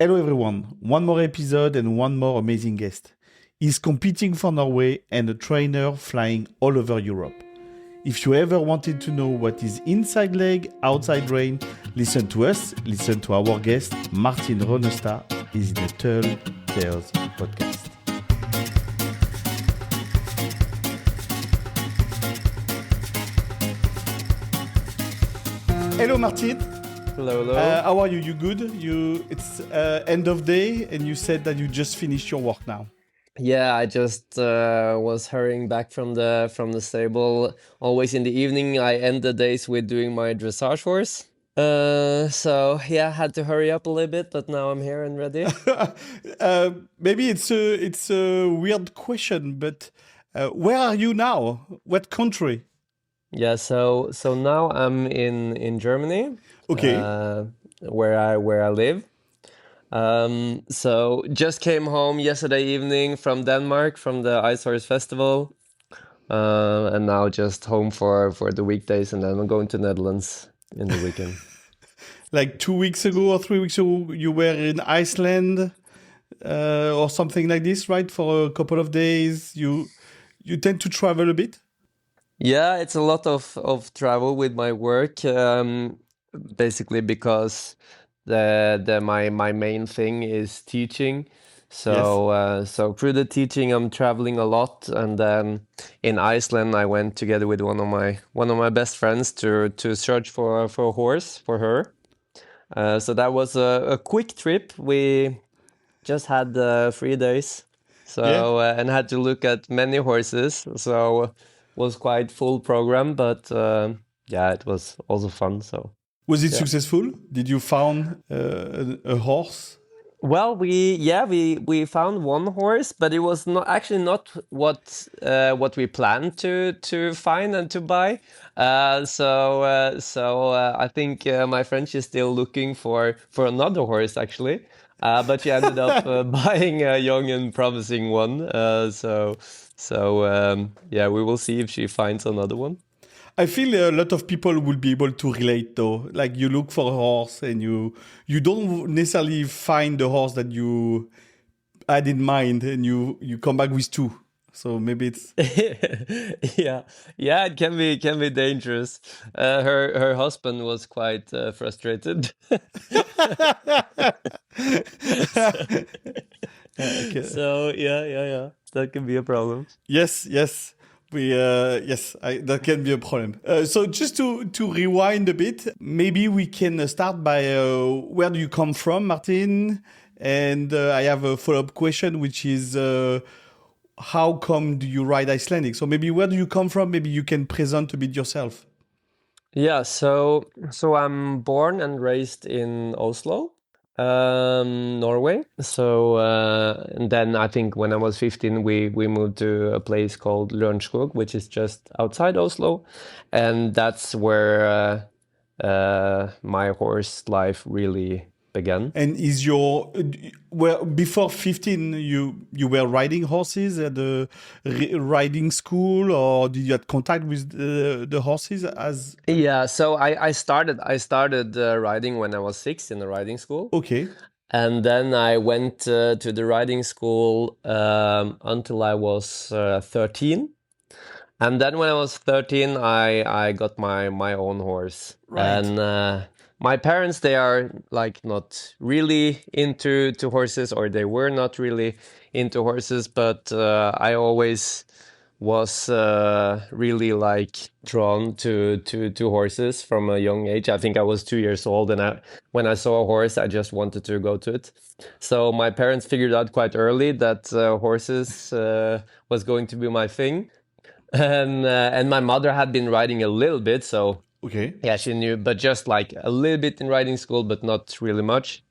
Hello everyone, one more episode and one more amazing guest. He's competing for Norway and a trainer flying all over Europe. If you ever wanted to know what is inside leg, outside rein, listen to us, listen to our guest, Martin Rønnestad, is in the Tell Tales podcast. Hello Martin. Hello, hello. How are you? You good? It's end of day, and you said that you just finished your work now. Yeah, I just was hurrying back from the stable. Always in the evening, I end the days with doing my dressage horse. So yeah, had to hurry up a little bit, but now I'm here and ready. Maybe it's a weird question, but where are you now? What country? Yeah, so now I'm in Germany. Okay. Where I live. So just came home yesterday evening from Denmark from the Ice Horse Festival, and now just home for the weekdays, and then I'm going to Netherlands in the weekend. Like 2 weeks ago or 3 weeks ago, you were in Iceland or something like this, right? For a couple of days. You tend to travel a bit? Yeah, it's a lot of travel with my work, basically because my main thing is teaching. So so through the teaching, I'm traveling a lot, and then in Iceland, I went together with one of my best friends to search for a horse for her. So that was a quick trip. We just had 3 days, so Yeah. and had to look at many horses. So was quite full program, but yeah, it was also fun. So Was it yeah. successful? Did you found a horse? Well, we found one horse, but it was not what we planned to find and to buy. So I think my friend is still looking for another horse actually. But she ended up buying a young and promising one. Yeah, we will see if she finds another one. I feel a lot of people will be able to relate though. Like you look for a horse and you don't necessarily find the horse that you had in mind, and you come back with two. So maybe it's Yeah, yeah, it can be dangerous. Her husband was quite frustrated. okay. So yeah, that can be a problem. Yes. That can be a problem. So just to rewind a bit, maybe we can start by where do you come from, Martin? And I have a follow-up question, which is how come do you ride Icelandic? So maybe where do you come from? Maybe you can present a bit yourself. Yeah, so I'm born and raised in Oslo, Norway. So and then I think when I was 15, we moved to a place called Lørenskog, which is just outside Oslo, and that's where my horse life really began. And is your well before 15 you were riding horses at the riding school, or did you have contact with the horses as Yeah, so I started riding when I was 6 in the riding school. okay. And then I went to the riding school until I was 13. And then when I was 13, I got my own horse. Right. And my parents, they are like not really into horses, or they were not really into horses, but I always was really like drawn to horses from a young age. I think I was 2 years old, and when I saw a horse, I just wanted to go to it. So my parents figured out quite early that horses was going to be my thing, and my mother had been riding a little bit, so Okay. yeah, she knew, but just like a little bit in riding school, but not really much.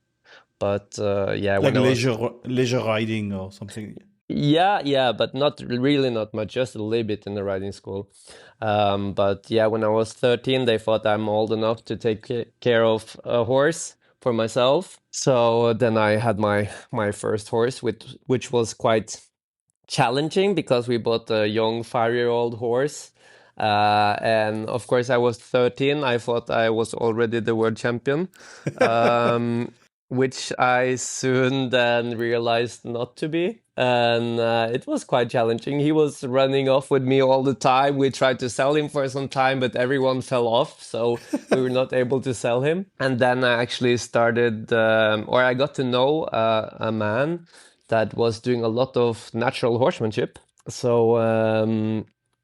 But yeah, Like when I was leisure riding or something. yeah, but not really not much, just a little bit in the riding school. But yeah, when I was 13, they thought I'm old enough to take care of a horse for myself. So then I had my first horse, which was quite challenging because we bought a young 5-year-old horse. And of course, I was 13. I thought I was already the world champion. which I soon then realized not to be. And it was quite challenging. He was running off with me all the time. We tried to sell him for some time, but everyone fell off. So we were not able to sell him. And then I actually started, or I got to know a man that was doing a lot of natural horsemanship. So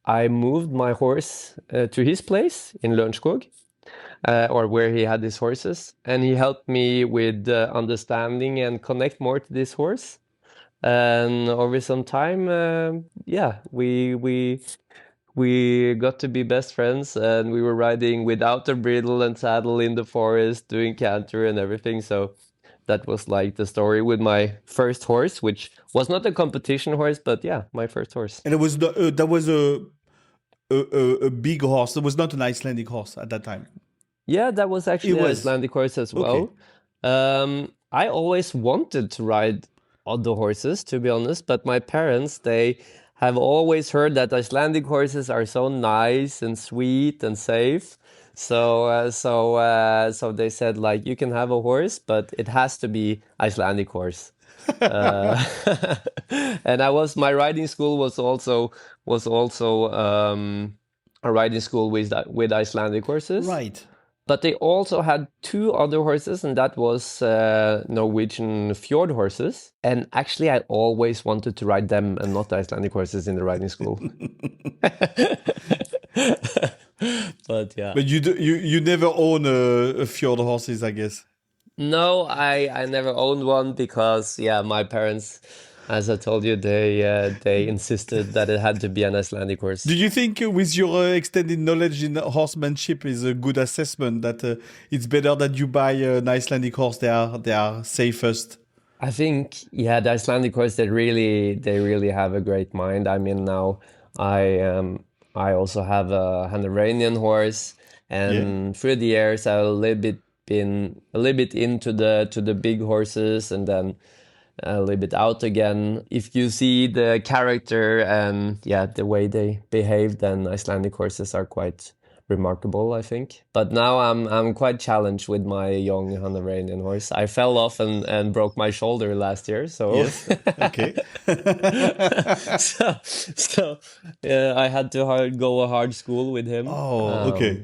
I moved my horse to his place in Lørenskog, or where he had his horses, and he helped me with understanding and connect more to this horse. And over some time, yeah, we got to be best friends, and we were riding without a bridle and saddle in the forest, doing canter and everything. So that was like the story with my first horse, which was not a competition horse, but yeah, my first horse. And it was that was a big horse. It was not an Icelandic horse at that time. Yeah, that was It actually an was Icelandic horse as okay. well. I always wanted to ride other horses, to be honest, but my parents, they have always heard that Icelandic horses are so nice and sweet and safe. So they said like you can have a horse, but it has to be Icelandic horse. Uh, and my riding school was also a riding school with Icelandic horses. Right. But they also had two other horses, and that was Norwegian fjord horses. And actually, I always wanted to ride them and not the Icelandic horses in the riding school. But yeah. But you never own a fjord horses, I guess. No, I never owned one because yeah, my parents, as I told you, they insisted that it had to be an Icelandic horse. Do you think, with your extended knowledge in horsemanship, is a good assessment that it's better that you buy an Icelandic horse? They are safest. I think yeah, the Icelandic horse they really have a great mind. I mean now I also have a Hanoverian horse, Yeah. and through the years I've been a little bit into the big horses, and then a little bit out again. If you see the character and yeah, the way they behave, then Icelandic horses are quite remarkable, I think. But now I'm quite challenged with my young Hanoverian horse. I fell off and broke my shoulder last year, so Yes. Okay. so yeah, I had to go a hard school with him. Oh, okay.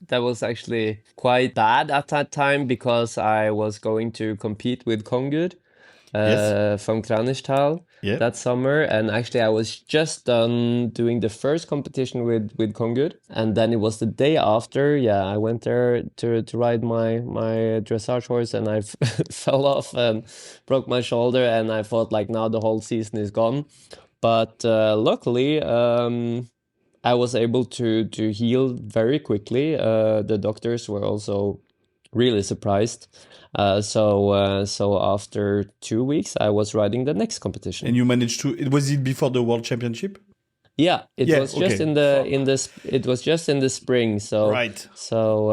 That was actually quite bad at that time because I was going to compete with Kongur Yes. from Kranjstal Yeah. that summer, and actually I was just done doing the first competition with Kongur, and then it was the day after. Yeah, I went there to ride my dressage horse, and I fell off and broke my shoulder, and I thought like now the whole season is gone. But luckily, I was able to heal very quickly. The doctors were also really surprised. So after 2 weeks, I was riding the next competition. And you managed to. Was it before the World Championship? Yeah, it Yeah. was just Okay. it was just in the spring. So Right. so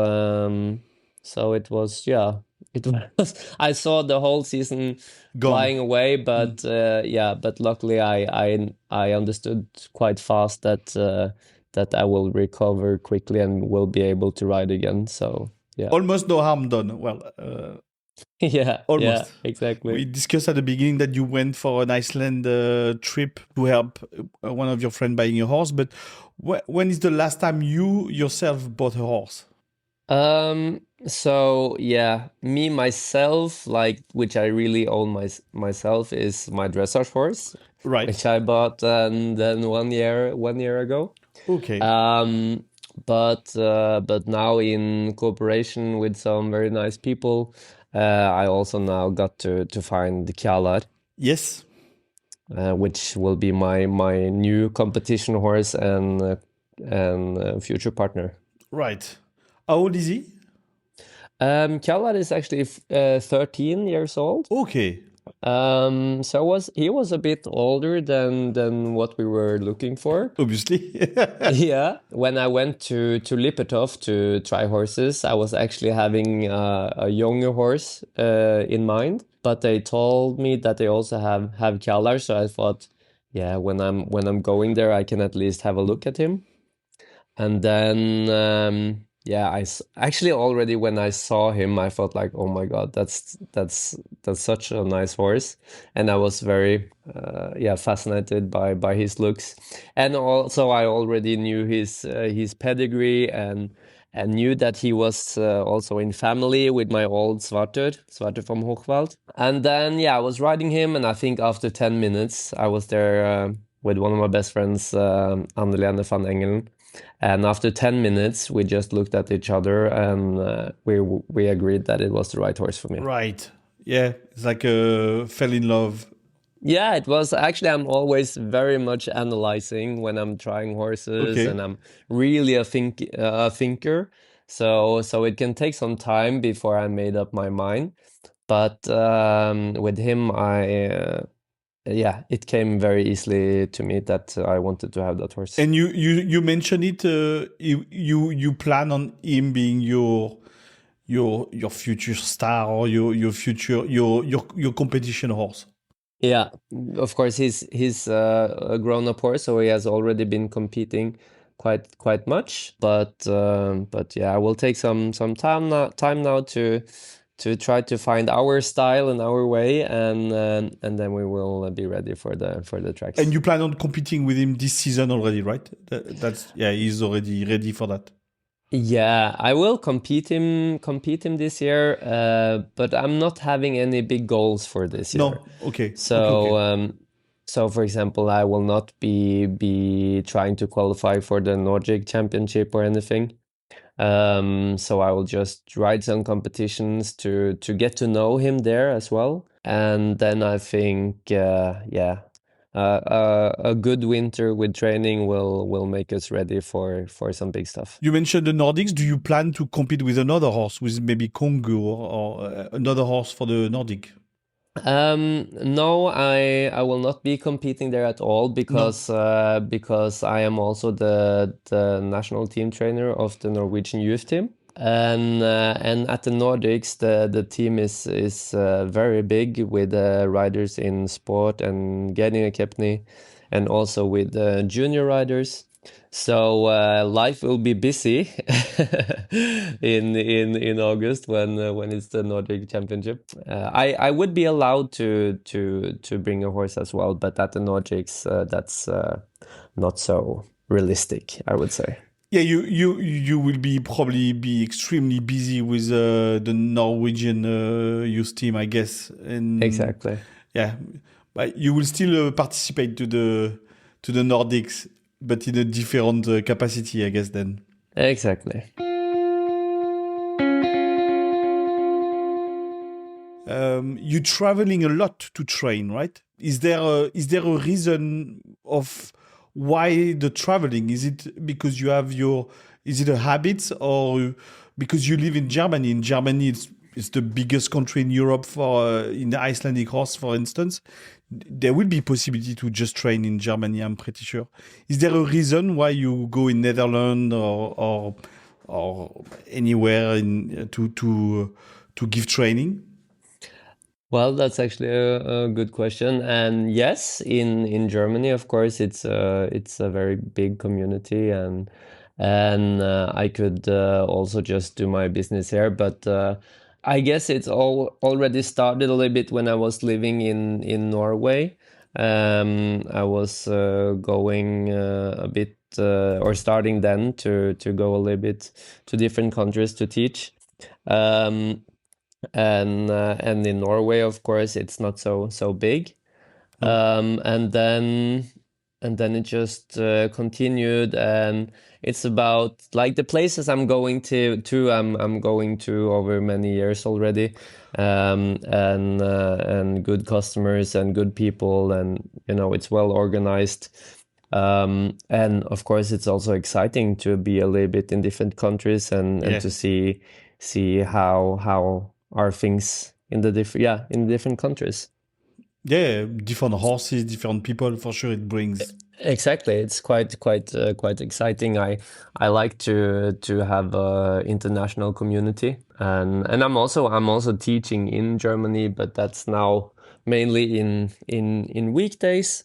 so it was yeah. It was I saw the whole season Gone. flying away, but yeah, but luckily I understood quite fast that I will recover quickly and will be able to ride again. So yeah. Almost no harm done. Well, Yeah, yeah, almost. We exactly. discussed at the beginning that you went for an Iceland trip to help one of your friends buying a horse. But when is the last time you yourself bought a horse? So yeah, me myself, like which I really own myself is my dressage horse, which Right. I bought and then 1 year ago. Okay. Um, but now in cooperation with some very nice people, I also now got to find the Kjalar, Yes. which will be my new competition horse and future partner. Right. How old is he? Kjalar is actually 13 years old. Okay. So he was a bit older than what we were looking for. Obviously. Yeah, when I went to Lippertoft to try horses, I was actually having a younger horse in mind, but they told me that they also have Kjalar, so I thought, yeah, when I'm going there, I can at least have a look at him. And then yeah, actually already when I saw him, I felt like, oh my God, that's such a nice horse, and I was very yeah, fascinated by his looks, and also I already knew his pedigree and knew that he was also in family with my old Svartur from Hochwald. And then yeah, I was riding him, and I think after 10 minutes, I was there with one of my best friends, Annelene van Engelen. And after 10 minutes, we just looked at each other and we agreed that it was the right horse for me. Right. Yeah, it's like fell in love. Yeah, it was actually, I'm always very much analyzing when I'm trying horses, and Okay. I'm really a thinker. So it can take some time before I made up my mind. But with him, yeah, it came very easily to me that I wanted to have that horse. And you mentioned it. You plan on him being your future star or your future your competition horse. Yeah, of course he's a grown-up horse, so he has already been competing quite much. But yeah, I will take some time now to try to find our style and our way, and then we will be ready for the And tracks. you plan on competing with him this season already, right? That's yeah, he's already ready for that. Yeah, I will compete him this year, but I'm not having any big goals for this year. No, okay, okay, So, okay. so for example, I will not be trying to qualify for the Nordic Championship or anything. So I will just ride some competitions to get to know him there as well. And then I think, yeah, a good winter with training will make us ready for some big stuff. You mentioned the Nordics. Do you plan to compete with another horse, with maybe Kongo or another horse for the Nordic? No, I will not be competing there at all No. because I am also the national team trainer of the Norwegian youth team. And at the Nordics, the team is very big with riders in sport and getting a Kepney, and also with junior riders. So life will be busy in August when it's the Nordic Championship. I would be allowed to bring a horse as well, but at the Nordics, that's not so realistic, I would say. Yeah, you will be probably be extremely busy with the Norwegian youth team, I guess, and Exactly. yeah, but you will still participate to the Nordics, but in a different capacity, I guess. Then Exactly. you're traveling a lot to train, right? Is there a reason of why the traveling? Is it because you have your is it a habit or because you live in Germany? In Germany, it's the biggest country in Europe for in the Icelandic horse, for instance. There will be possibility to just train in Germany. I'm pretty sure. Is there a reason why you go in Netherlands or anywhere in to give training? Well, that's actually a good question. And yes, in Germany, of course, it's a very big community, and I could also just do my business here. But I guess it's all already started a little bit when I was living in Norway. I was going a bit or starting then to go a little bit to different countries to teach. Um, and in Norway, of course, it's not so big. No. And then it just continued, and it's about like the places I'm going to I'm going to over many years already, and good customers and good people, and it's well organized. And of course, it's also exciting to be a little bit in different countries and Yeah. to see how are things in the different countries. Yeah, different horses, different people. For sure, it brings. Exactly, it's quite exciting. I like to have a international community, and I'm also teaching in Germany, but that's now mainly in weekdays,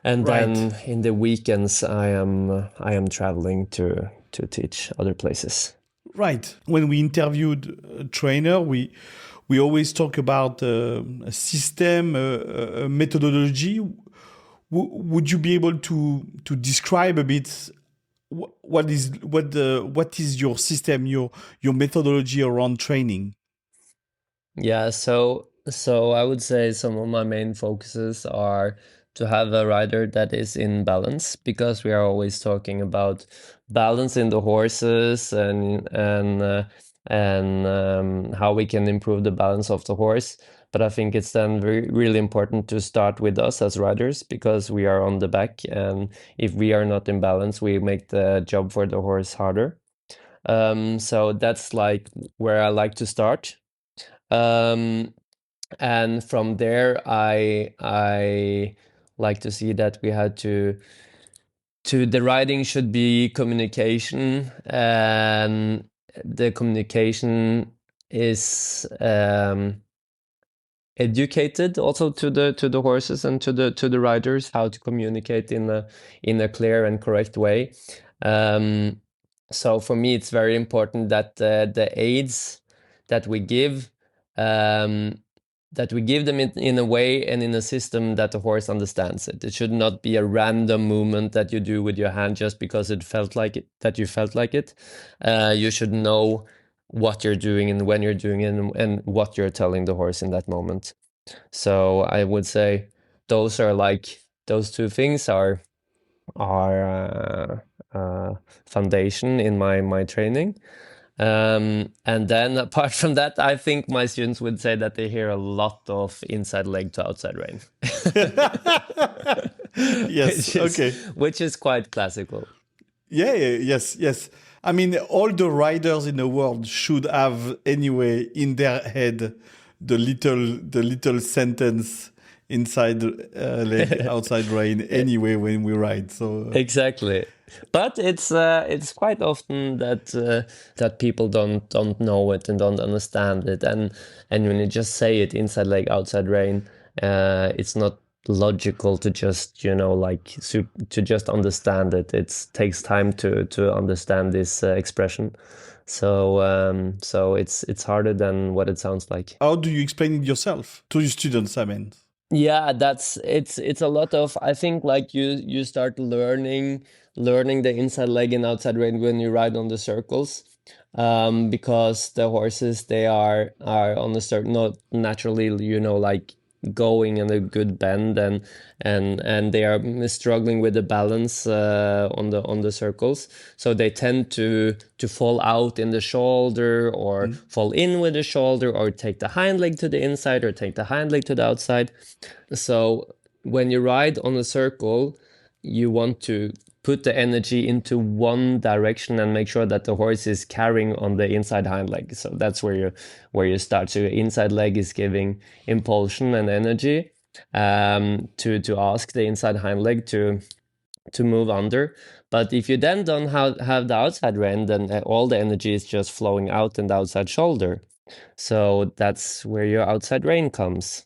and Right. then in the weekends I am traveling to teach other places. Right. When we interviewed a trainer, we always talk about a system, a methodology. Would you be able to describe a bit what is your system, your methodology around training? Yeah, so I would say some of my main focuses are to have a rider that is in balance, because we are always talking about balance in the horses and how we can improve the balance of the horse. But I think it's then really important to start with us as riders, because we are on the back, and if we are not in balance, we make the job for the horse harder. So that's like where I like to start. Um, and from there, I like to see that we had to the writing should be communication, and the communication is educated also to the horses and to the riders, how to communicate in a clear and correct way. Um, so for me, it's very important that the aids that we give, um, that we give them in a way and in a system that the horse understands it. It should not be a random movement that you do with your hand just because it felt like it, that you felt like it. You should know what you're doing and when you're doing it, and what you're telling the horse in that moment. So I would say those two things are foundation in my training. And then apart from that, I think my students would say that they hear a lot of inside leg to outside rein, Yes. Okay. which is quite classical. Yeah, yeah, yes, yes. I mean, all the riders in the world should have anyway in their head the little sentence inside leg, outside rain anyway when we ride. So Exactly. But it's quite often that that people don't know it and don't understand it, and when you just say it inside leg outside rain, it's not logical to just like to just understand it. It takes time to understand this expression, so it's harder than what it sounds like. how do you explain it yourself to your students? I mean, Yeah, that's it's a lot of, I think, like you start learning the inside leg and outside rein when you ride on the circles, because the horses, they are on a certain, not naturally, like going in a good bend, and they are struggling with the balance on the circles, so they tend to fall out in the shoulder, or fall in with the shoulder, or take the hind leg to the inside, or take the hind leg to the outside. So when you ride on a circle, you want to put the energy into one direction and make sure that the horse is carrying on the inside hind leg. So that's where you start. So your inside leg is giving impulsion and energy, to ask the inside hind leg to move under. But if you then don't have the outside rein, then all the energy is just flowing out in the outside shoulder. So that's where your outside rein comes,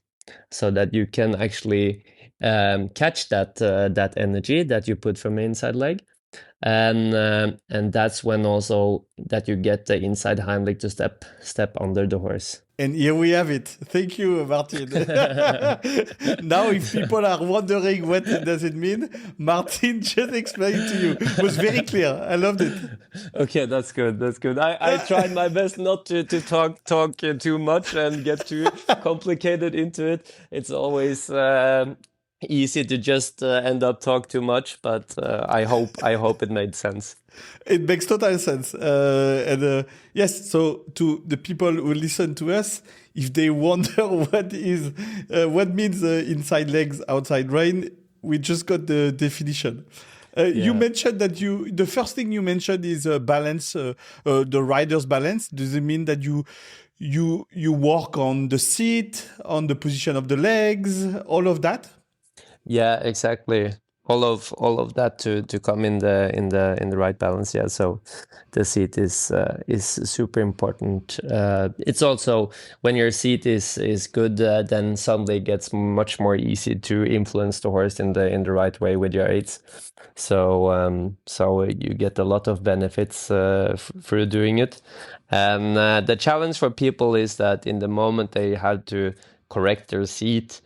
so that you can actually catch that energy that you put from the inside leg, and that's when also that you get the inside hind leg to step under the horse. and here we have it. Thank you, Martin. Now, if people are wondering what does it mean, Martin just explained it to you. It was very clear. I loved it. Okay, that's good. That's good. I tried my best not to talk too much and get too complicated into it. It's always easy to just end up talk too much, but I hope it made sense. It makes total sense. Yes, so to the people who listen to us, if they wonder what means inside legs, outside rein, we just got the definition. You Yeah. mentioned that the first thing you mentioned is balance, the rider's balance. Does it mean that you work on the seat, on the position of the legs, all of that? Yeah, exactly. all of that to come in the right balance. Yeah, so the seat is super important. It's also when your seat is good, then suddenly it gets much more easy to influence the horse in the right way with your aids. So you get a lot of benefits through doing it. And the challenge for people is that in the moment they have to correct their seat,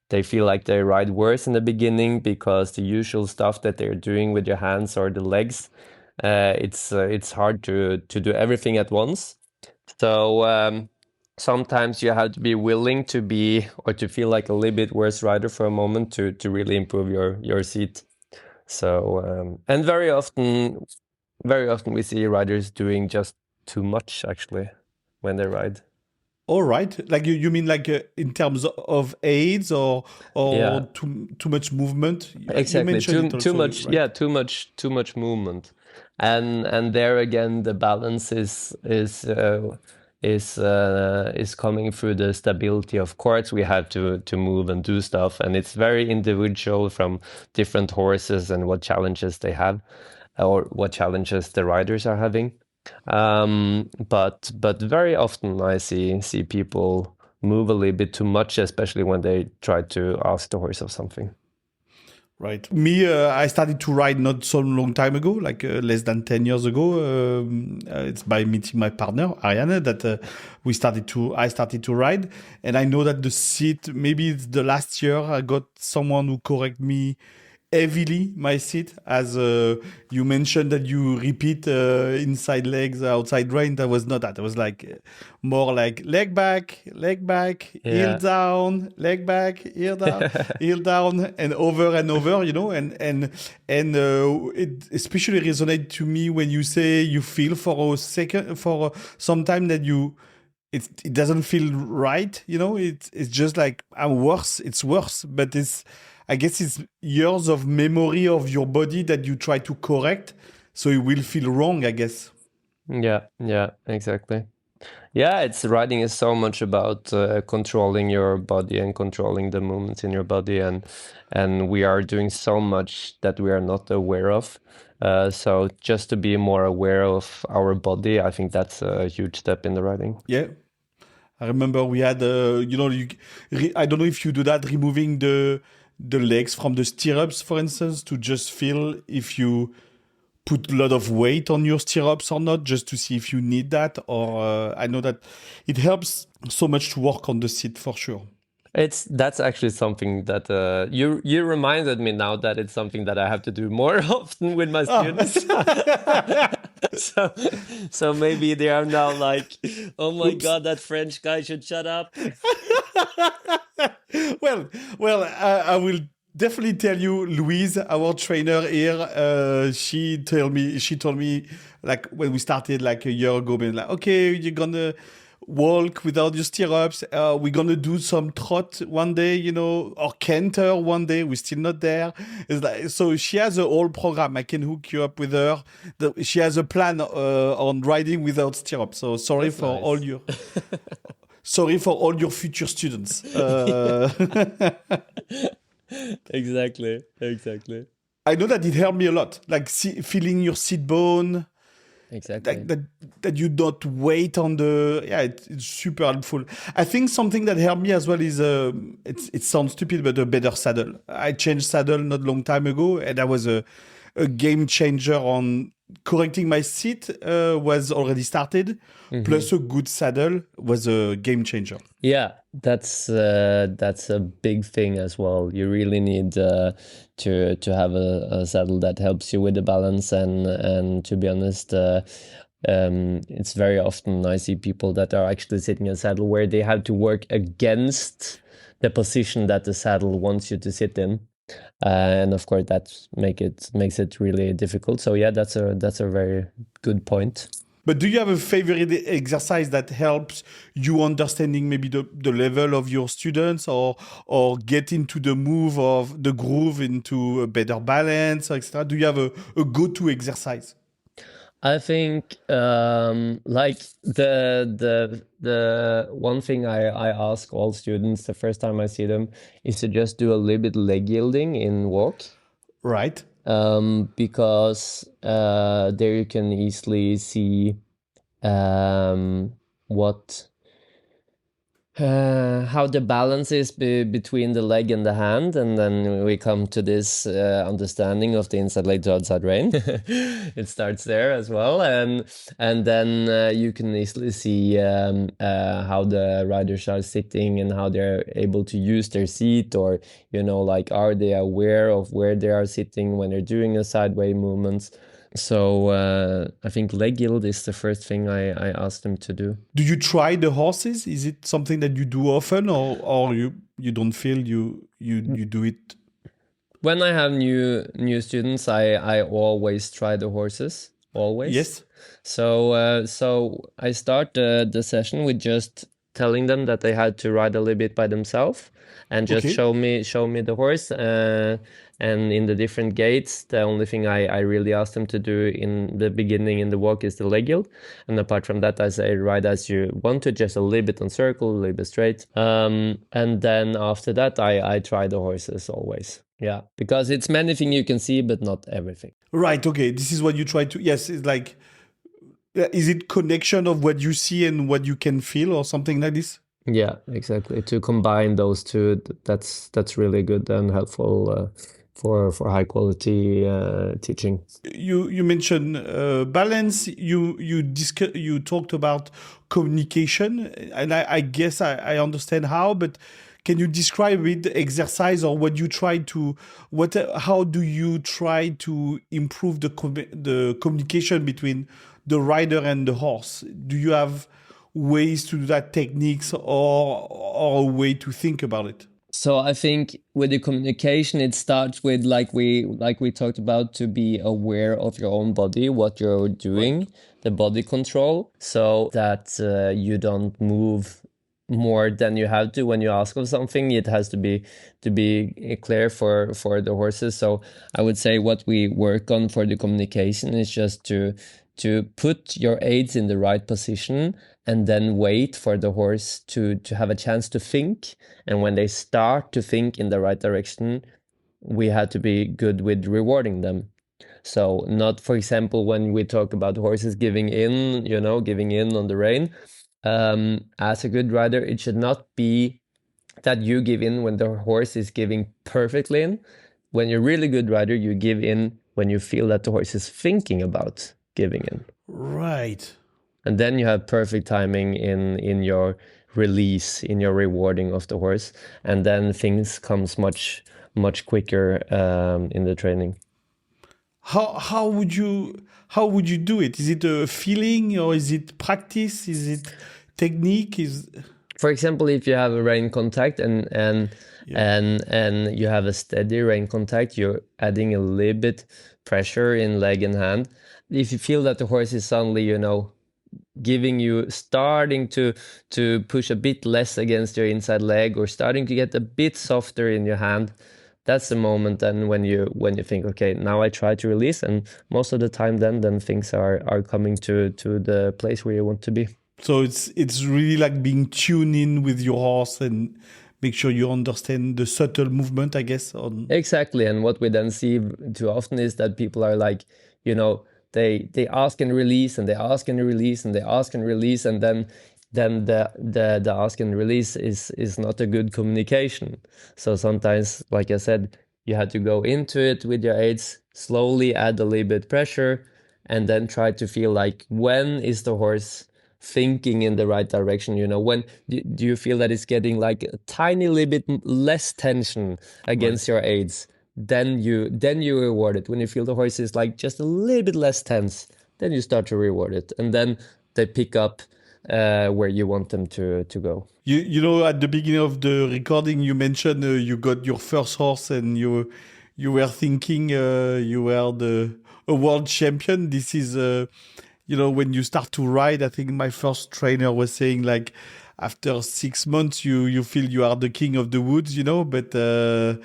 they feel like they ride worse in the beginning because the usual stuff that they're doing with your hands or the legs, it's hard to do everything at once. So sometimes you have to be willing to be or to feel like a little bit worse rider for a moment to really improve your seat. So and very often we see riders doing just too much actually when they ride. All right. Like you mean like in terms of aids or Yeah. too much movement? You Exactly. mentioned it Too also, much, right? yeah, too much movement. And there again the balance is coming through the stability. Of course, we have to move and do stuff, and it's very individual from different horses and what challenges they have, or what challenges the riders are having. But very often I see people move a little bit too much, especially when they try to ask the horse of something. Right. Me, I started to ride not so long time ago, like less than 10 years ago. It's by meeting my partner, Ariane, that I started to ride. And I know that the seat, maybe it's the last year, I got someone who correct me heavily my seat, as you mentioned that you repeat inside legs, outside rein. That was not that. It was like more like leg back, heel Yeah. down, leg back, heel down, and over. It especially resonated to me when you say you feel for a second, for some time that it doesn't feel right. It's just like I'm worse. It's worse, but I guess it's years of memory of your body that you try to correct, so it will feel wrong, I guess. Yeah, yeah, exactly. Yeah, it's riding is so much about controlling your body and controlling the movements in your body, and we are doing so much that we are not aware of. So just to be more aware of our body, I think that's a huge step in the riding. Yeah. I remember we had, I don't know if you do that, removing the legs from the stirrups, for instance, to just feel if you put a lot of weight on your stirrups or not, just to see if you need that. Or I know that it helps so much to work on the seat for sure. That's actually something that you reminded me now that it's something that I have to do more often with my Ah. students. so so maybe they are now like, oh my Oops. God, that French guy should shut up. well, I will definitely tell you, Louise, our trainer here. She told me, like when we started like a year ago, being like, okay, you're gonna walk without your stirrups. We're gonna do some trot one day, or canter one day. We're still not there. It's like, so she has a whole program. I can hook you up with her. She has a plan on riding without stirrups. So That's nice. sorry for all your future students. Exactly, exactly, I know that it helped me a lot, like feeling your seat bone, like exactly. that you don't wait on the. Yeah, it's super helpful. I think something that helped me as well is it sounds stupid, but a better saddle. I changed saddle not long time ago, and that was a game changer on correcting my seat. Was already started. Hmm. Plus a good saddle was a game changer. Yeah, that's a big thing as well. You really need to have a saddle that helps you with the balance, and to be honest, it's very often I see people that are actually sitting in a saddle where they have to work against the position that the saddle wants you to sit in. And of course that makes it really difficult. So yeah, that's a very good point. But do you have a favorite exercise that helps you understanding maybe the level of your students, or get into the move of the groove into a better balance, etc.? Do you have a go-to exercise? I think like the one thing I ask all students the first time I see them is to just do a little bit leg yielding in walk. Right. because there you can easily see what how the balance is between the leg and the hand, and then we come to this understanding of the inside leg to outside rein. It starts there as well, and then you can easily see how the riders are sitting and how they're able to use their seat, or like are they aware of where they are sitting when they're doing a sideway movements. So I think leg yield is the first thing I asked them to do. Do you try the horses? Is it something that you do often, or you don't feel you do it? When I have new students, I always try the horses, always. Yes. So I start the session with just telling them that they had to ride a little bit by themselves and just Okay. show me the horse. And in the different gaits, the only thing I really ask them to do in the beginning in the walk is the leg yield. And apart from that, I say ride as you want to, just a little bit on circle, a little bit straight. And then after that, I try the horses always. Yeah, because it's many things you can see, but not everything. Right. Okay. This is what you try to. Yes. It's like, is it connection of what you see and what you can feel, or something like this? Yeah, exactly. To combine those two, that's really good and helpful for high quality teaching. You mentioned balance. You talked about communication, and I guess I understand how, but can you describe it, the exercise, or what you try to how do you try to improve the communication between the rider and the horse? Do you have ways to do that, techniques, or a way to think about it? So I think with the communication, it starts with like we talked about, to be aware of your own body, what you're doing, Right. the body control, so that you don't move more than you have to when you ask of something. It has to be clear for the horses. So I would say what we work on for the communication is just to put your aids in the right position and then wait for the horse to have a chance to think. And when they start to think in the right direction, we had to be good with rewarding them. So not, for example, when we talk about horses giving in, giving in on the rein. As a good rider, it should not be that you give in when the horse is giving perfectly in. When you're a really good rider, you give in when you feel that the horse is thinking about giving in. Right. And then you have perfect timing in your release, in your rewarding of the horse, and then things comes much quicker in the training. How would you do it? Is it a feeling, or is it practice? Is it technique? Is For example, if you have a rein contact and you have a steady rein contact, you're adding a little bit pressure in leg and hand. If you feel that the horse is suddenly, giving you, starting to push a bit less against your inside leg, or starting to get a bit softer in your hand, that's the moment then when you think, okay, now I try to release, and most of the time then things are coming to the place where you want to be. so it's really like being tuned in with your horse and make sure you understand the subtle movement, I guess. Exactly. And what we then see too often is that people are like, they ask and release, and they ask and release, and they ask and release, and then the ask and release is not a good communication. So sometimes, like I said, you had to go into it with your aids, slowly add a little bit pressure, and then try to feel like, when is the horse thinking in the right direction? When do you feel that it's getting like a tiny little bit less tension against your aids? Then you reward it. When you feel the horse is like just a little bit less tense, then you start to reward it, and then they pick up where you want them to go. You know, at the beginning of the recording, you mentioned you got your first horse and you were thinking you were a world champion. This is when you start to ride. I think my first trainer was saying, like, after 6 months you feel you are the king of the woods, but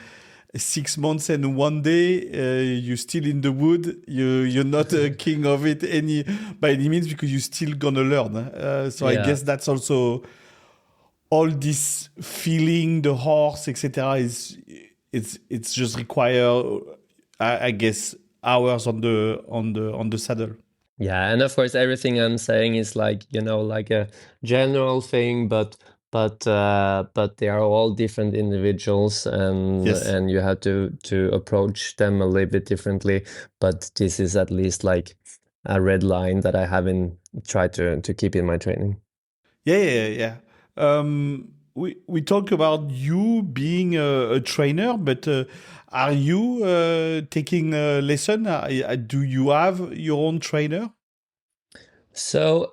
6 months and one day you're still in the wood. You're not a king of it by any means, because you're still gonna learn. So I guess that's also all this feeling the horse, etc. It's just require I guess hours on the saddle. Yeah, and of course everything I'm saying is like, like a general thing, but they are all different individuals, Yes. and you have to approach them a little bit differently. But this is at least like a red line that I haven't tried to keep in my training. Yeah, yeah, yeah. We talk about you being a trainer, but are you taking a lesson? Do you have your own trainer? So,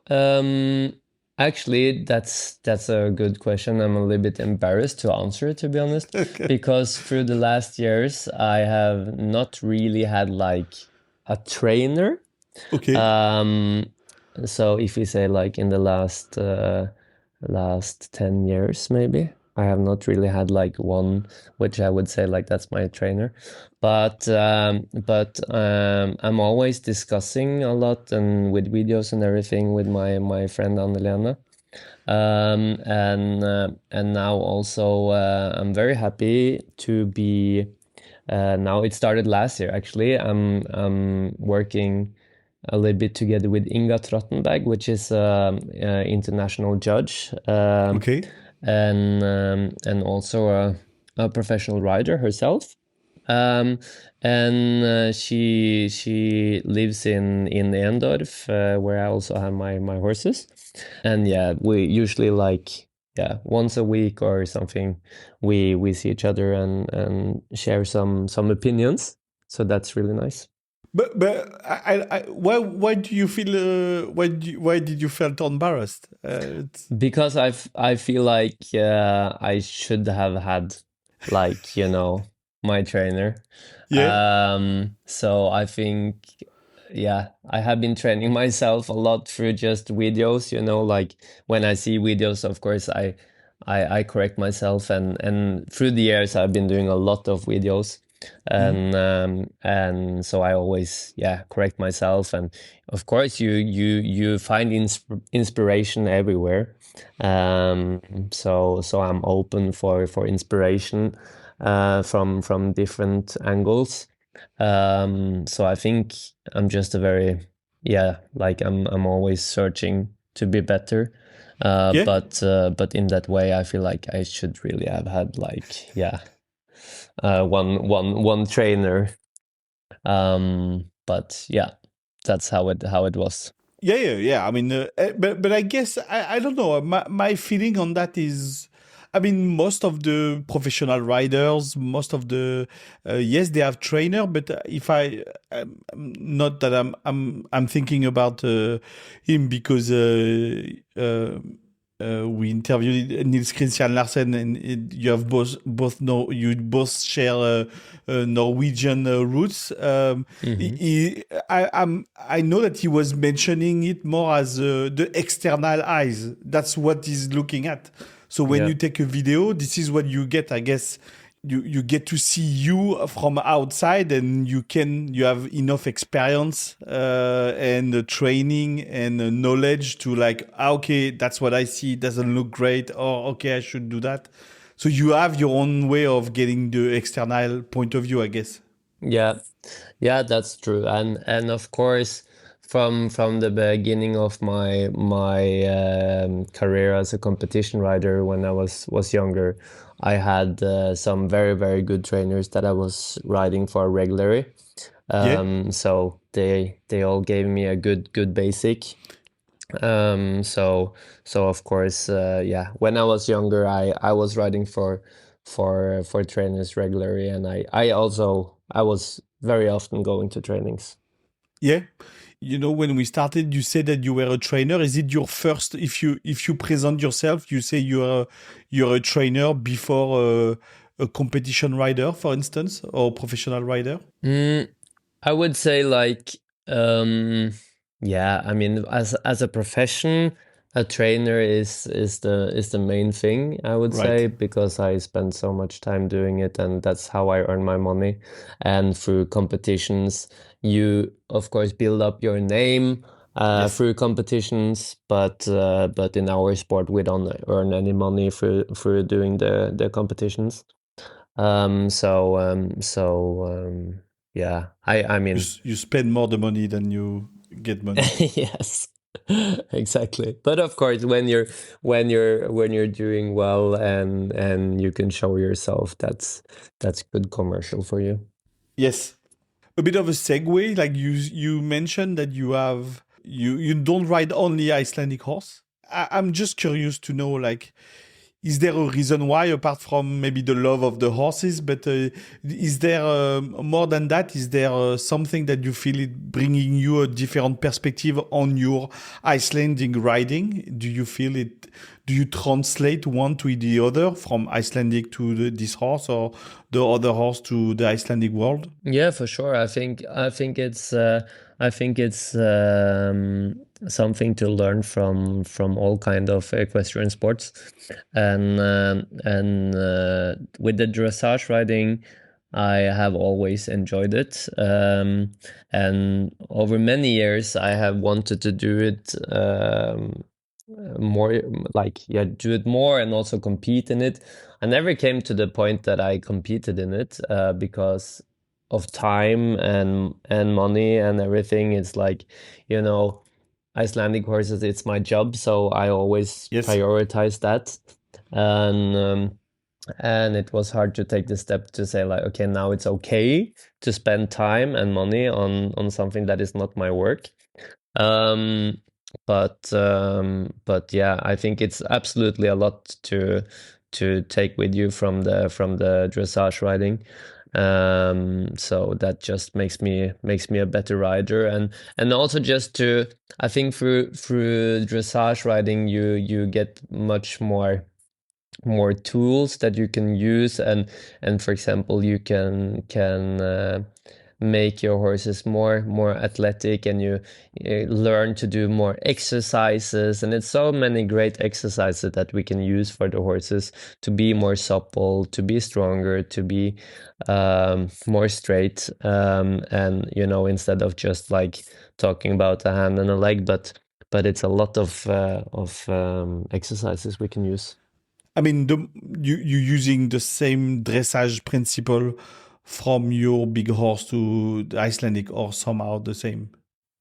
actually, that's a good question. I'm a little bit embarrassed to answer it, to be honest, Okay. because through the last years, I have not really had like a trainer. Okay. Um, so if we say like in the last 10 years, maybe, I have not really had like one, which I would say like that's my trainer. But I'm always discussing a lot and with videos and everything with my friend Annelena. And now also I'm very happy to be now it started last year actually. I'm working a little bit together with Inga Trottenberg, which is international judge, Okay. and also a professional rider herself. Um, and she lives in Endorf, where I also have my horses. And yeah, we usually like yeah once a week or something we see each other and share some opinions. So that's really nice. But why do you feel why did you felt embarrassed? Because I feel like I should have had like my trainer. Yeah. So I think yeah I have been training myself a lot through just videos. Like when I see videos, of course I correct myself, and through the years I've been doing a lot of videos, Mm. and so I always correct myself, and of course you find inspiration everywhere. um so I'm open for inspiration from different angles. So I think I'm just a very like I'm always searching to be better. Yeah. But in that way I feel like I should really have had like one trainer. But yeah, that's how it was. Yeah, yeah, yeah. I mean, but I guess I don't know. My feeling on that is, I mean, most of the professional riders, most of the yes, they have trainer. But if not that I'm thinking about him because we interviewed Nils Christian Larsen, and you have both know you both share Norwegian roots. Hmm. I know that he was mentioning it more as the external eyes. That's what he's looking at. So when Yeah. you take a video, this is what you get. I guess you get to see you from outside, and you have enough experience and training and knowledge to like, okay, that's what I see. It doesn't look great, or okay, I should do that. So you have your own way of getting the external point of view, I guess. Yeah, yeah, that's true. And of course, from the beginning of my career as a competition rider, when I was younger, I had some very, very good trainers that I was riding for regularly. Yeah. So they all gave me a good basic. So of course, when I was younger, I was riding for trainers regularly, and I was very often going to trainings. Yeah. When we started, you said that you were a trainer. Is it your first? If you present yourself, you say you're a trainer before a competition rider, for instance, or professional rider. Mm, I would say like I mean as a profession, a trainer is the main thing, I would Right. say, because I spend so much time doing it, and that's how I earn my money. And through competitions, you of course build up your name Yes. through competitions, but in our sport we don't earn any money through doing the competitions. So yeah. I mean, You spend more the money than you get money. yes. Exactly. But of course, when you're doing well and you can show yourself, that's good commercial for you. Yes. A bit of a segue, like you mentioned that you don't ride only Icelandic horse. I'm just curious to know, like, is there a reason why, apart from maybe the love of the horses, but is there more than that? Is there something that you feel it bringing you a different perspective on your Icelandic riding? Do you feel it? Do you translate one to the other, from Icelandic to this horse, or the other horse to the Icelandic world? Yeah, for sure. I think it's something to learn from all kind of equestrian sports, and with the dressage riding, I have always enjoyed it. And over many years, I have wanted to do it more, like, yeah, do it more and also compete in it. I never came to the point that I competed in it because of time and money and everything. It's like, you know, Icelandic horses, it's my job, so I always Yes. prioritize that. And and it was hard to take the step to say, like, okay, now it's okay to spend time and money on something that is not my work. Um, but yeah, I think it's absolutely a lot to take with you from the dressage riding. So that just makes me a better rider, and also just to, I think through dressage riding you get much more tools that you can use, and for example you can make your horses more athletic, and you learn to do more exercises, and it's so many great exercises that we can use for the horses to be more supple, to be stronger, to be more straight, and you know, instead of just like talking about a hand and a leg, but it's a lot of exercises we can use. I mean, you using the same dressage principle from your big horse to the Icelandic, or somehow the same?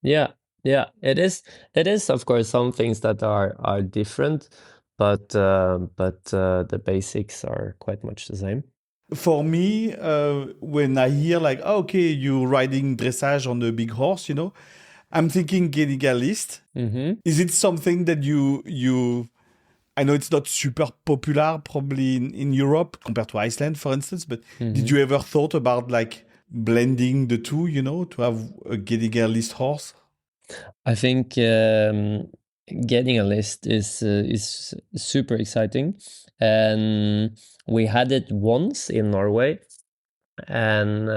Yeah, yeah, it is. It is, of course, some things that are different, but the basics are quite much the same. For me, when I hear like, oh, okay, you're riding dressage on a big horse, I'm thinking getting a list. Mm-hmm. Is it something that you? I know it's not super popular probably in Europe compared to Iceland, for instance, but did Mm-hmm. you ever thought about like blending the two, to have a getting a list horse? I think getting a list is super exciting, and we had it once in Norway, and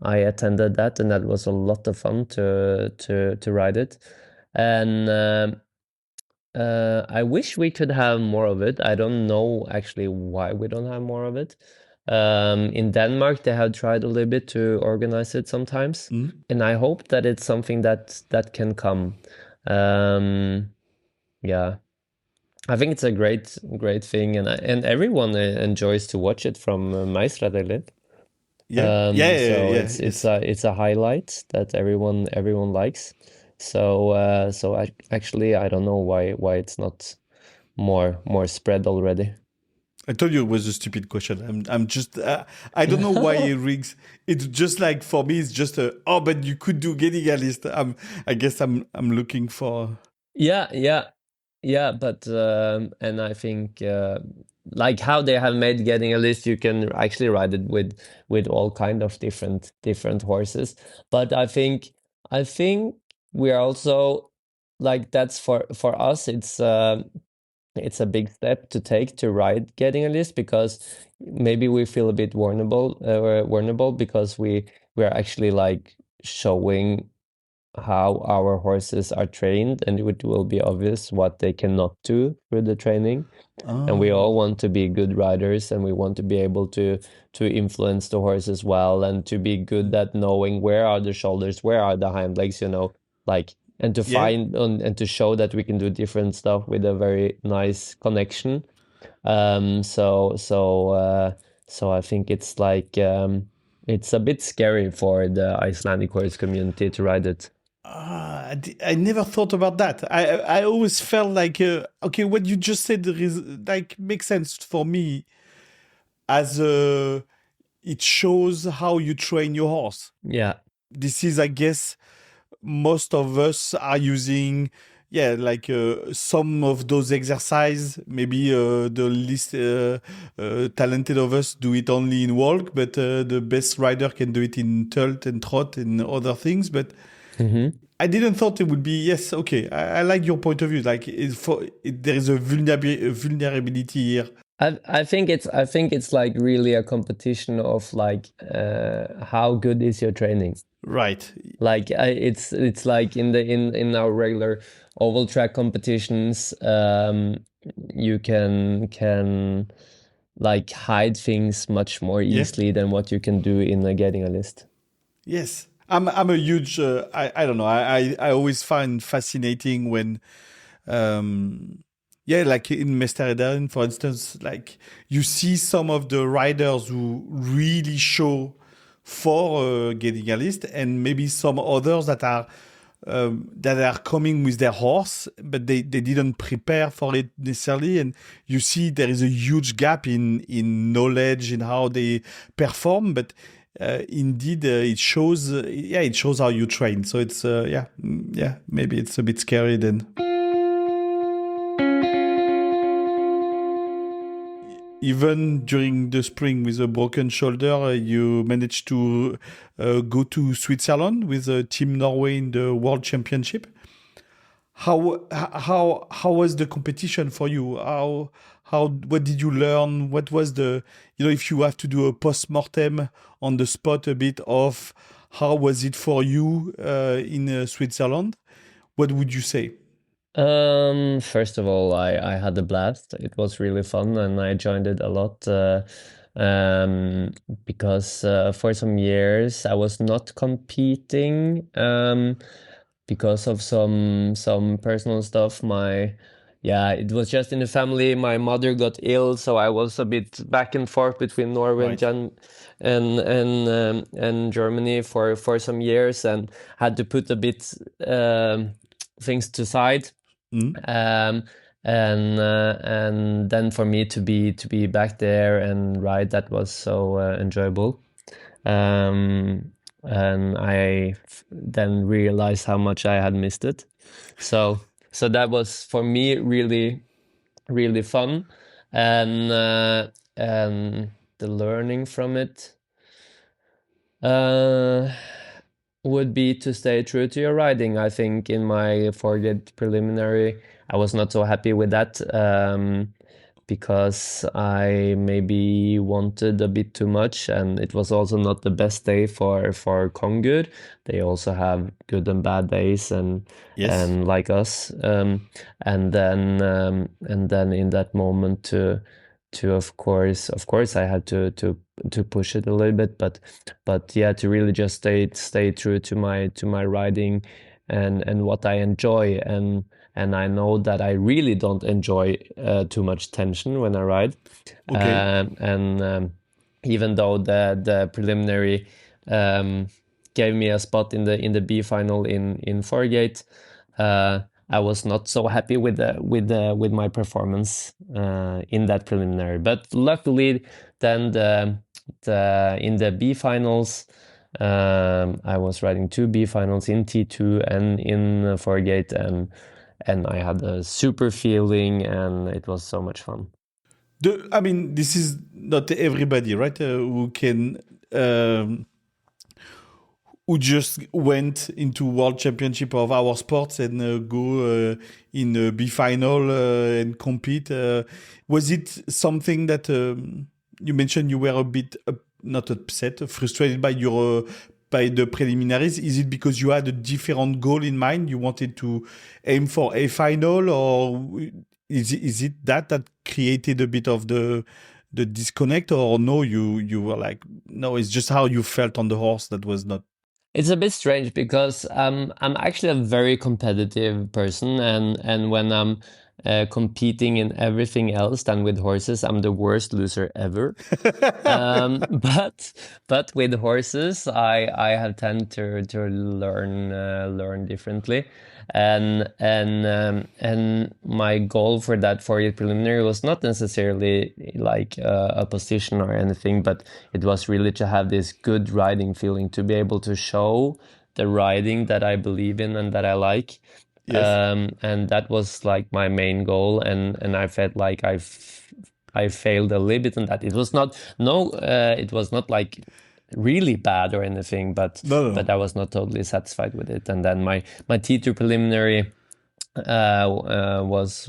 I attended that, and that was a lot of fun to ride it, and I wish we could have more of it. I don't know actually why we don't have more of it. In Denmark, they have tried a little bit to organize it sometimes, Mm? and I hope that it's something that can come. Um, yeah, I think it's a great thing, and everyone enjoys to watch it from Meistradalit. Yeah, yeah, yeah, So yeah, yes. it's a highlight that everyone likes. So actually, I don't know why it's not more spread already. I told you it was a stupid question. I'm just, I don't know why it rings. It's just like, for me, it's just oh, but you could do getting a list. I guess I'm looking for. Yeah, yeah, yeah. But and I think like how they have made getting a list, you can actually ride it with all kind of different horses. But I think we are also, like, that's for us. It's a big step to take to ride getting a list, because maybe we feel a bit vulnerable because we are actually like showing how our horses are trained, and it will be obvious what they cannot do through the training. And we Oh, all want to be good riders, and we want to be able to influence the horse as well, and to be good at knowing where are the shoulders, where are the hind legs, like, and to yeah. find and to show that we can do different stuff with a very nice connection. So I think it's like It's a bit scary for the Icelandic horse community to ride it. I never thought about that. I always felt like okay, what you just said like makes sense for me as it shows how you train your horse. Yeah. This is, I guess, most of us are using, yeah, like some of those exercise. Maybe the least talented of us do it only in walk, but the best rider can do it in tilt and trot and other things. But Hmm. I didn't thought it would be, yes, okay. I like your point of view. Like there is a vulnerability here. I think it's like really a competition of like how good is your training. Right. Like it's like in our regular oval track competitions, you can like hide things much more Yeah. easily than what you can do in getting a list. Yes. I'm a huge I don't know. I always find fascinating when yeah, like in Mesteredalen, for instance, like you see some of the riders who really show for getting a list, and maybe some others that are coming with their horse, but they didn't prepare for it necessarily. And you see there is a huge gap in knowledge in how they perform. But indeed, it shows. Yeah, it shows how you train. So it's yeah, yeah. Maybe it's a bit scary then. Even during the spring with a broken shoulder, you managed to go to Switzerland with Team Norway in the World Championship. How was the competition for you? How what did you learn? What was the, if you have to do a post mortem on the spot a bit of how was it for you in Switzerland? What would you say? First of all, I had a blast. It was really fun and I enjoyed it a lot. Um, because for some years I was not competing because of some personal stuff. Yeah, it was just in the family. My mother got ill, so I was a bit back and forth between Norway and Right. and Germany for some years, and had to put a bit things to side. Mm. um, and then for me to be back there and ride, that was so enjoyable. um, and then realized how much I had missed it. So that was for me really really fun, and the learning from it uh, would be to stay true to your riding. I think in my forget preliminary, I was not so happy with that, because I maybe wanted a bit too much, and it was also not the best day for Kongur. They also have good and bad days, Yes. and like us, and then in that moment to of course I had to push it a little bit, but yeah, to really just stay true to my riding and what I enjoy, and I know that I really don't enjoy too much tension when I ride. Okay. And even though the preliminary um, gave me a spot in the B final in Forgate, uh, I was not so happy with my performance in that preliminary. But luckily, then the in the B finals, I was riding two B finals in T2 and in Forgate, and I had a super feeling, and it was so much fun. I mean, this is not everybody, right? Who can um, who just went into World Championship of our sports and go in a B final and compete. Was it something that you mentioned you were a bit not upset, frustrated by your by the preliminaries? Is it because you had a different goal in mind? You wanted to aim for a final, or is it that created a bit of the disconnect, or no? You were like, no, it's just how you felt on the horse that was not. It's a bit strange because I'm actually a very competitive person, and when competing in everything else than with horses. I'm the worst loser ever. But with horses, I have tend to learn differently, and my goal for that 4 year preliminary was not necessarily like a position or anything, but it was really to have this good riding feeling, to be able to show the riding that I believe in and that I like. Yes. And that was like my main goal, and I felt like I failed a little bit on that. It was not no, it was not like really bad or anything, No, no, but no. I was not totally satisfied with it. And then my T2 preliminary was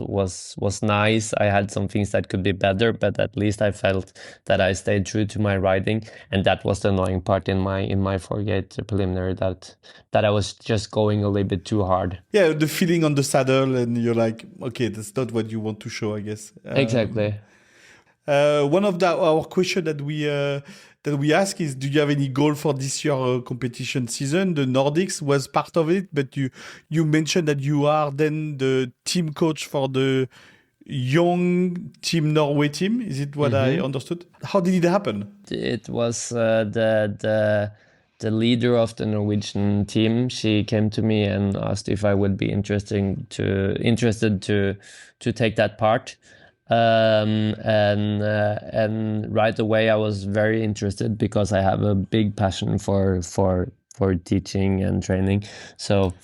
nice. I had some things that could be better, but at least I felt that I stayed true to my riding, and that was the annoying part in my 4 gate preliminary, that I was just going a little bit too hard. Yeah, the feeling on the saddle, and you're like, okay, that's not what you want to show, I guess. Exactly. One of our question that we ask is, do you have any goal for this year competition season? The Nordics was part of it, but you mentioned that you are then the team coach for the young team Norway team. Is it what I understood? How did it happen? It was the leader of the Norwegian team. She came to me and asked if I would be interested to take that part. And right away I was very interested, because I have a big passion for teaching and training. So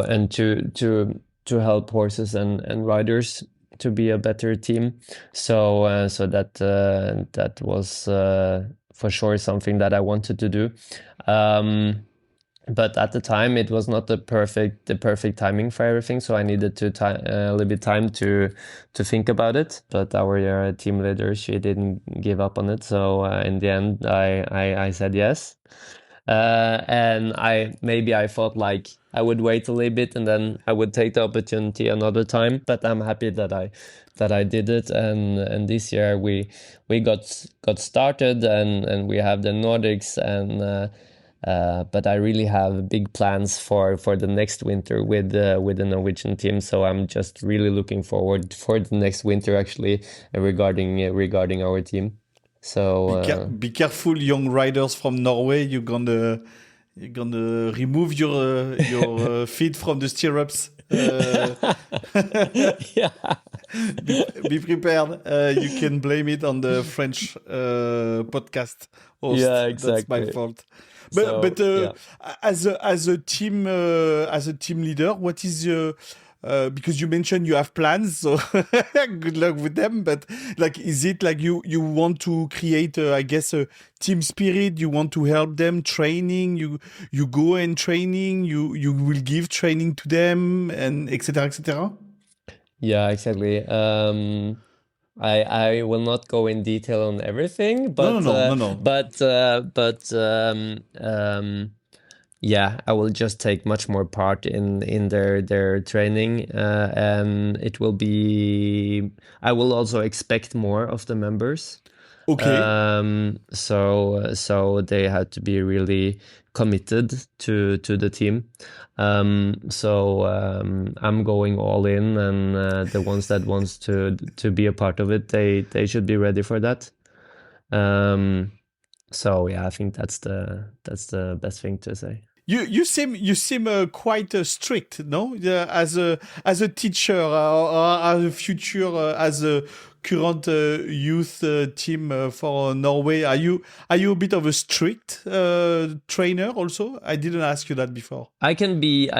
and to help horses and riders to be a better team. So that was for sure something that I wanted to do. But at the time, it was not the perfect timing for everything, so I needed a little bit time to think about it. But our team leader, she didn't give up on it, so in the end, I said yes. And I thought like I would wait a little bit and then I would take the opportunity another time. But I'm happy that I did it, and this year we got started, and we have the Nordics, and but I really have big plans for the next winter with the Norwegian team. So I'm just really looking forward for the next winter, actually, regarding our team. So Be careful, young riders from Norway. You're gonna remove your feet from the stirrups. yeah, Be prepared. You can blame it on the French podcast yeah, host. That's my exactly. fault. So But yeah. as a team leader, what is your because you mentioned you have plans, so good luck with them. But like, is it like you want to create, I guess, a team spirit? You want to help them training. You go and training. You will give training to them, and etc. etc. Yeah, exactly. I will not go in detail on everything, No, no, but no, no, no. yeah, I will just take much more part in their training, and it will be. I will also expect more of the members. Okay. So they had to be really committed to the team. I'm going all in, and the ones that wants to be a part of it, they should be ready for that. So yeah, I think that's the best thing to say. You seem quite strict, no? Yeah, as a teacher, or as a future as a current youth team for Norway. Are you a bit of a strict trainer also? I didn't ask you that before. I can be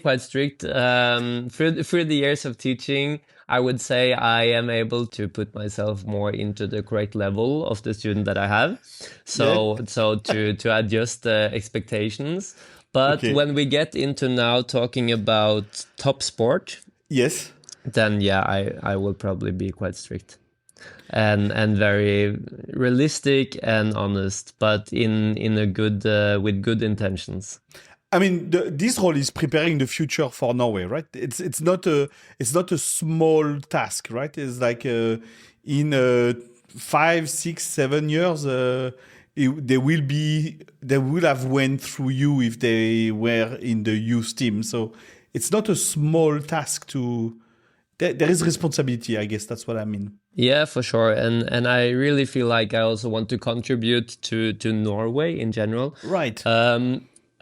quite strict. Through the years of teaching, I would say I am able to put myself more into the correct level of the student that I have. Yeah. So to adjust the expectations. But Okay. when we get into now talking about top sport, Yes. then yeah, I will probably be quite strict and very realistic and honest, but in a good with good intentions. I mean, this role is preparing the future for Norway, right? It's not a small task, right? It's like in 5, 6, 7 years, they will have went through you if they were in the youth team. So it's not a small task there is responsibility, I guess. That's what I mean. Yeah, for sure. And I really feel like I also want to contribute to Norway in general. Right.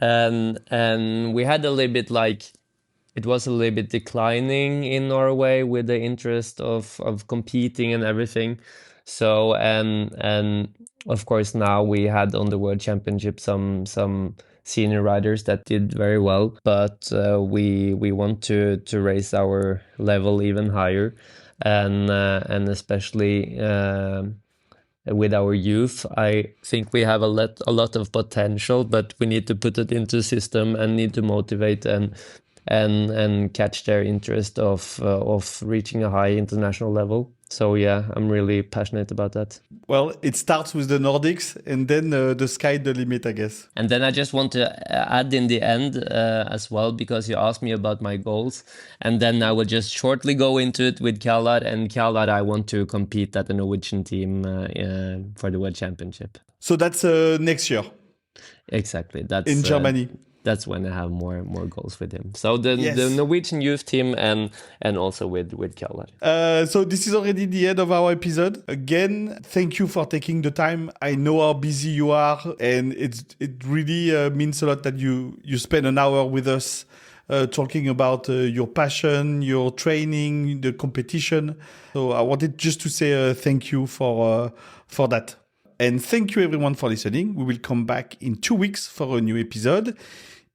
And we had a little bit like, it was a little bit declining in Norway with the interest of competing and everything. So and of course now we had on the World Championship some senior riders that did very well, but we want to raise our level even higher, and especially with our youth. I think we have a lot of potential, but we need to put it into system and need to motivate and catch their interest of reaching a high international level. So yeah, I'm really passionate about that. Well, it starts with the Nordics, and then the sky the limit, I guess. And then I just want to add in the end as well, because you asked me about my goals, and then I will just shortly go into it with Kjalar. And Kjalar, I want to compete at the Norwegian team for the World Championship. So that's next year. Exactly. That's in Germany. That's when I have more goals with him. So the Norwegian youth team and also with Kjalar. So this is already the end of our episode. Again, thank you for taking the time. I know how busy you are, and it really means a lot that you spend an hour with us talking about your passion, your training, the competition. So I wanted just to say thank you for that. And thank you everyone for listening. We will come back in 2 weeks for a new episode.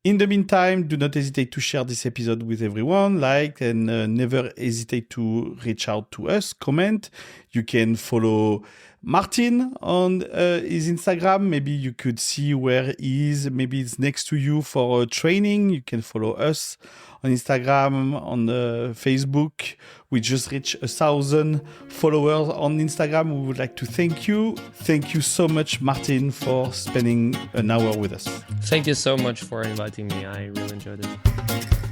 In the meantime, do not hesitate to share this episode with everyone, like, and never hesitate to reach out to us, comment. You can follow Martin on his Instagram. Maybe you could see where he is. Maybe it's next to you for training. You can follow us on Instagram, on Facebook. We just reached 1,000 followers on Instagram. We would like to thank you. Thank you so much, Martin, for spending an hour with us. Thank you so much for inviting me. I really enjoyed it.